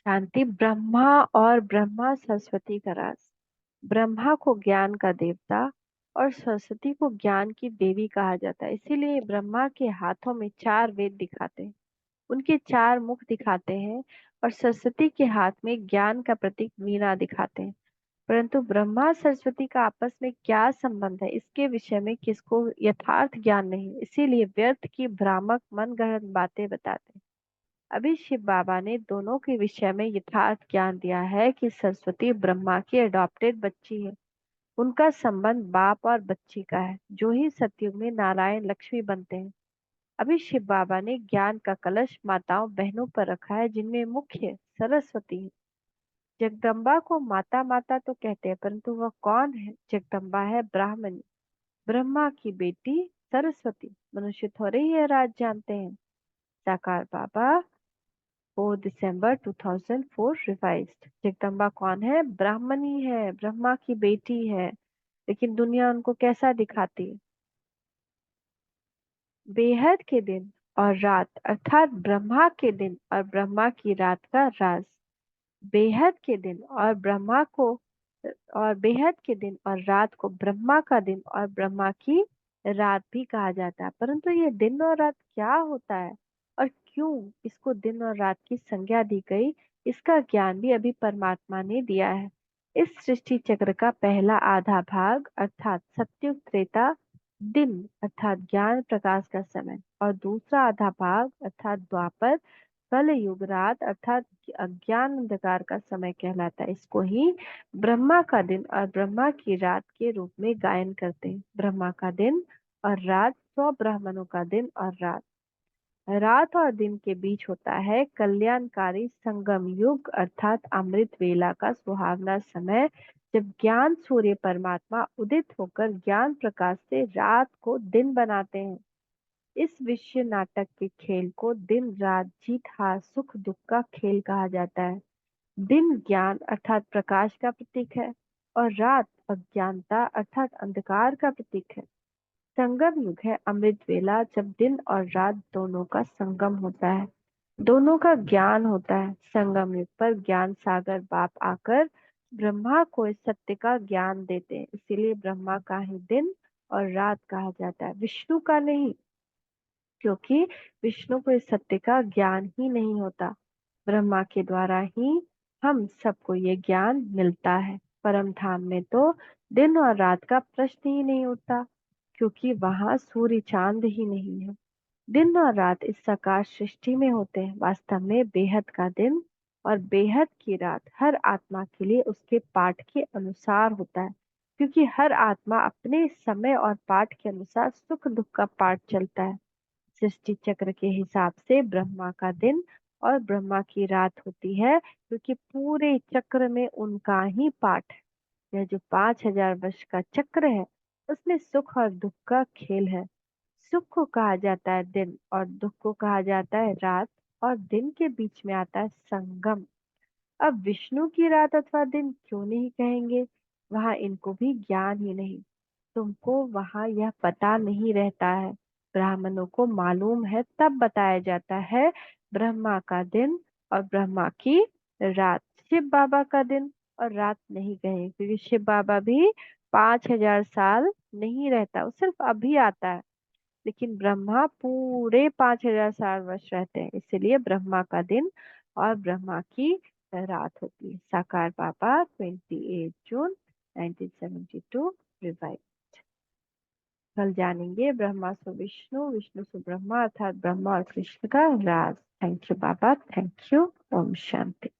शांति। ब्रह्मा और ब्रह्मा सरस्वती का राज। ब्रह्मा को ज्ञान का देवता और सरस्वती को ज्ञान की देवी कहा जाता है। इसीलिए ब्रह्मा के हाथों में चार वेद दिखाते हैं, उनके चार मुख दिखाते हैं, और सरस्वती के हाथ में ज्ञान का प्रतीक वीणा दिखाते हैं। परंतु ब्रह्मा सरस्वती का आपस में क्या संबंध है, इसके विषय में किसको यथार्थ ज्ञान नहीं, इसीलिए व्यर्थ की भ्रामक मनगढ़ंत बातें बताते हैं। अभी शिव बाबा ने दोनों के विषय में यथार्थ ज्ञान दिया है कि सरस्वती ब्रह्मा की अडॉप्टेड बच्ची है। उनका संबंध बाप और बच्ची का है, जो ही सतयुग में नारायण लक्ष्मी बनते हैं। अभी शिव बाबा ने ज्ञान का कलश माताओं बहनों पर रखा है, जिनमें मुख्य सरस्वती है। जगदम्बा को माता माता तो कहते हैं, परंतु वह कौन है? जगदम्बा है ब्राह्मणी, ब्रह्मा की बेटी सरस्वती। मनुष्य थोड़े ही यह राज जानते हैं। साकार बाबा 4 दिसंबर 2004 रिवाइज्ड। जगदम्बा कौन है? ब्राह्मणी है, ब्रह्मा की बेटी है। लेकिन दुनिया उनको कैसा दिखाती है? बेहद के दिन और रात, अर्थात ब्रह्मा के दिन और ब्रह्मा की रात का राज। बेहद के दिन और ब्रह्मा को और बेहद के दिन और रात को ब्रह्मा का दिन और ब्रह्मा की रात भी कहा जाता है। परंतु ये दिन और रात क्या होता है और क्यों इसको दिन और रात की संज्ञा दी गई, इसका ज्ञान भी अभी परमात्मा ने दिया है। इस सृष्टि चक्र का पहला आधा भाग अर्थात सत्युग त्रेता दिन अर्थात ज्ञान प्रकाश का समय, और दूसरा आधा भाग अर्थात द्वापर कल युग रात अर्थात अज्ञान अंधकार का समय कहलाता है। इसको ही ब्रह्मा का दिन और ब्रह्मा की रात के रूप में गायन करते हैं। ब्रह्मा का दिन और रात 100 ब्राह्मणों का दिन और रात। रात और दिन के बीच होता है कल्याणकारी संगम युग अर्थात अमृत वेला का सुहावना समय, जब ज्ञान सूर्य परमात्मा उदित होकर ज्ञान प्रकाश से रात को दिन बनाते हैं। इस विश्व नाटक के खेल को दिन रात जीत हार सुख दुख का खेल कहा जाता है। दिन ज्ञान अर्थात प्रकाश का प्रतीक है और रात अज्ञानता अर्थात अंधकार का प्रतीक है। संगम युग है अमृत वेला, जब दिन और रात दोनों का संगम होता है, दोनों का ज्ञान होता है। संगम युग पर ज्ञान सागर बाप आकर ब्रह्मा को इस सत्य का ज्ञान देते हैं। इसीलिए ब्रह्मा का ही दिन और रात कहा जाता है, विष्णु का नहीं, क्योंकि विष्णु को इस सत्य का ज्ञान ही नहीं होता। ब्रह्मा के द्वारा ही हम सबको ये ज्ञान मिलता है। परम धाम में तो दिन और रात का प्रश्न ही नहीं उठता, क्योंकि वहां सूर्य चांद ही नहीं है। दिन और रात इस साकार सृष्टि में होते हैं। वास्तव में बेहद का दिन और बेहद की रात हर आत्मा के लिए उसके पाठ के अनुसार होता है, क्योंकि हर आत्मा अपने समय और पाठ के अनुसार सुख दुख का पाठ चलता है। सृष्टि चक्र के हिसाब से ब्रह्मा का दिन और ब्रह्मा की रात होती है, क्योंकि पूरे चक्र में उनका ही पाठ है। यह जो 5000 वर्ष का चक्र है, उसमें सुख और दुख का खेल है। सुख को कहा जाता है दिन और दुख को कहा जाता है रात, और दिन के बीच में आता है संगम। अब विष्णु की रात अथवा दिन क्यों नहीं कहेंगे? वहां इनको भी ज्ञान ही नहीं, तुमको वहां यह पता नहीं रहता है। ब्राह्मणों को मालूम है तब बताया जाता है ब्रह्मा का दिन और ब्रह्मा की रात। शिव बाबा का दिन और रात नहीं कहे, क्योंकि शिव बाबा भी 5000 साल नहीं रहता, वो सिर्फ अभी आता है। लेकिन ब्रह्मा पूरे 5000 वर्ष रहते हैं, इसलिए ब्रह्मा का दिन और ब्रह्मा की रात होती है। साकार बाबा 28 जून 1972 रिवाइव। कल जानेंगे ब्रह्मा सो विष्णु, विष्णु सो ब्रह्मा अर्थात ब्रह्मा और कृष्ण का राज। Thank you Baba, thank you. ओम शांति।